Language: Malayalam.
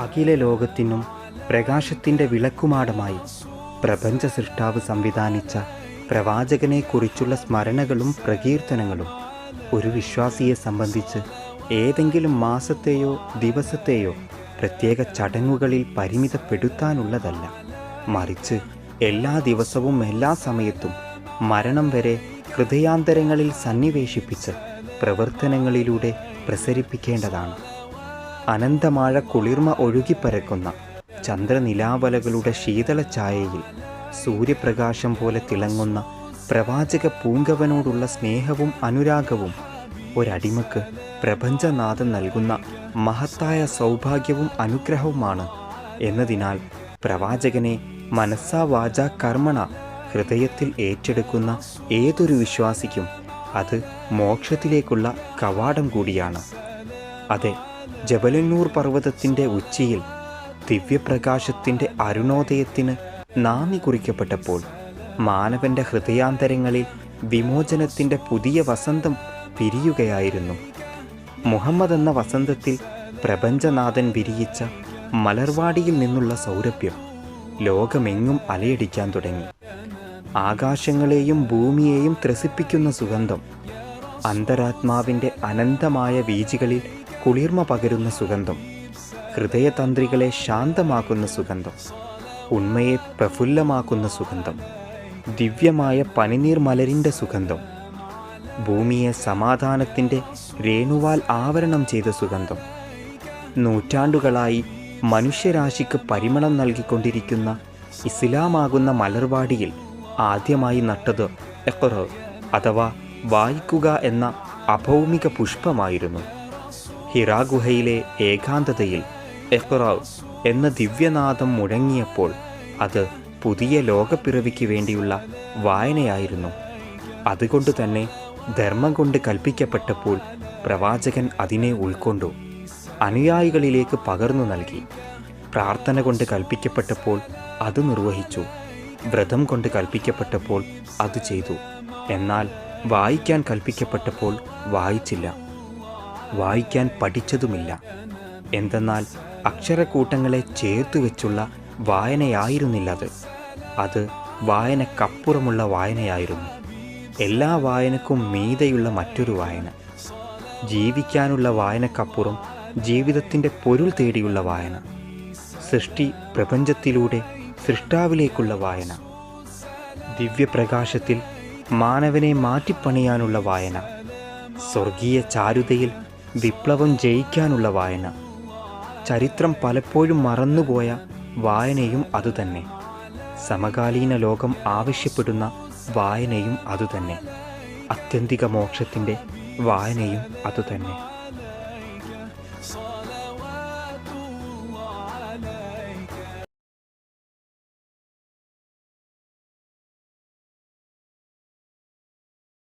അഖില ലോകത്തിനും പ്രകാശത്തിൻ്റെ വിളക്കുമാടമായി പ്രപഞ്ച സൃഷ്ടാവ് സംവിധാനിച്ച പ്രവാചകനെക്കുറിച്ചുള്ള സ്മരണകളും പ്രകീർത്തനങ്ങളും ഒരു വിശ്വാസിയെ സംബന്ധിച്ച് ഏതെങ്കിലും മാസത്തെയോ ദിവസത്തെയോ പ്രത്യേക ചടങ്ങുകളിൽ പരിമിതപ്പെടുത്താനുള്ളതല്ല. മറിച്ച് എല്ലാ ദിവസവും എല്ലാ സമയത്തും മരണം വരെ ഹൃദയാന്തരങ്ങളിൽ സന്നിവേശിപ്പിച്ച് പ്രവർത്തനങ്ങളിലൂടെ പ്രസരിപ്പിക്കേണ്ടതാണ്. അനന്തമായ കുളിർമ ഒഴുകിപ്പരക്കുന്ന ചന്ദ്രനിലാവലകളുടെ ശീതള ഛായയിൽ സൂര്യപ്രകാശം പോലെ തിളങ്ങുന്ന പ്രവാചക പൂങ്കവനോടുള്ള സ്നേഹവും അനുരാഗവും ഒരടിമക്ക് പ്രപഞ്ചനാഥൻ നൽകുന്ന മഹത്തായ സൗഭാഗ്യവും അനുഗ്രഹവുമാണ് എന്നതിനാൽ പ്രവാചകനെ മനസ്സാ വാചാ കർമ്മണ ഹൃദയത്തിൽ ഏറ്റെടുക്കുന്ന ഏതൊരു വിശ്വാസിക്കും അത് മോക്ഷത്തിലേക്കുള്ള കവാടം കൂടിയാണ്. അതെ, ജബലന്നൂർ പർവ്വതത്തിൻ്റെ ഉച്ചിയിൽ ദിവ്യപ്രകാശത്തിൻ്റെ അരുണോദയത്തിന് നാന്ദി കുറിക്കപ്പെട്ടപ്പോൾ മാനവൻ്റെ ഹൃദയാന്തരങ്ങളിൽ വിമോചനത്തിൻ്റെ പുതിയ വസന്തം വിരിയുകയായിരുന്നു. മുഹമ്മദ് എന്ന വസന്തത്തിൽ പ്രപഞ്ചനാഥൻ വിരിയിച്ച മലർവാടിയിൽ നിന്നുള്ള സൗരഭ്യം ലോകമെങ്ങും അലയടിക്കാൻ തുടങ്ങി. ആകാശങ്ങളെയും ഭൂമിയെയും ത്രസിപ്പിക്കുന്ന സുഗന്ധം, അന്തരാത്മാവിൻ്റെ അനന്തമായ വീചികളിൽ കുളിർമ പകരുന്ന സുഗന്ധം, ഹൃദയതന്ത്രികളെ ശാന്തമാക്കുന്ന സുഗന്ധം, ഉണ്മയെ പ്രഫുല്ലമാക്കുന്ന സുഗന്ധം, ദിവ്യമായ പനിനീർ മലരിൻ്റെ സുഗന്ധം, ഭൂമിയെ സമാധാനത്തിൻ്റെ രേണുവാൽ ആവരണം ചെയ്ത സുഗന്ധം, നൂറ്റാണ്ടുകളായി മനുഷ്യരാശിക്ക് പരിമളം നൽകിക്കൊണ്ടിരിക്കുന്ന ഇസ്ലാമാകുന്ന മലർവാടിയിൽ ആദ്യമായി നട്ടത് ഇഖ്റ അഥവാ വായിക്കുക എന്ന അഭൗമിക പുഷ്പമായിരുന്നു. ഹിറാ ഗുഹയിലെ ഏകാന്തതയിൽ ഇഖ്റ എന്ന ദിവ്യനാദം മുഴങ്ങിയപ്പോൾ അത് പുതിയ ലോകപ്പിറവിക്ക് വേണ്ടിയുള്ള വായനയായിരുന്നു. അതുകൊണ്ട് തന്നെ ധർമ്മം കൊണ്ട് കൽപ്പിക്കപ്പെട്ടപ്പോൾ പ്രവാചകൻ അതിനെ ഉൾക്കൊണ്ടു, അനുയായികളിലേക്ക് പകർന്നു നൽകി. പ്രാർത്ഥന കൊണ്ട് കൽപ്പിക്കപ്പെട്ടപ്പോൾ അത് നിർവഹിച്ചു, വ്രതം കൊണ്ട് കൽപ്പിക്കപ്പെട്ടപ്പോൾ അത് ചെയ്തു. എന്നാൽ വായിക്കാൻ കൽപ്പിക്കപ്പെട്ടപ്പോൾ വായിച്ചില്ല, വായിക്കാൻ പഠിച്ചതുമില്ല. എന്തെന്നാൽ അക്ഷരക്കൂട്ടങ്ങളെ ചേർത്തു വെച്ചുള്ള വായനയായിരുന്നില്ലത്. അത് വായനക്കപ്പുറമുള്ള വായനയായിരുന്നു. എല്ലാ വായനക്കും മീതെയുള്ള മറ്റൊരു വായന, ജീവിക്കാനുള്ള വായനക്കപ്പുറം ജീവിതത്തിൻ്റെ പൊരുൾ തേടിയുള്ള വായന, സൃഷ്ടി പ്രപഞ്ചത്തിലൂടെ സൃഷ്ടാവിലേക്കുള്ള വായന, ദിവ്യപ്രകാശത്തിൽ മാനവനെ മാറ്റിപ്പണിയാനുള്ള വായന, സ്വർഗീയ ചാരുതയിൽ വിപ്ലവം ജയിക്കാനുള്ള വായന, ചരിത്രം പലപ്പോഴും മറന്നുപോയ വായനയും അതുതന്നെ, സമകാലീന ലോകം ആവശ്യപ്പെടുന്ന വായനയും അതുതന്നെ, ആത്യന്തിക മോക്ഷത്തിൻ്റെ വായനയും അതുതന്നെ.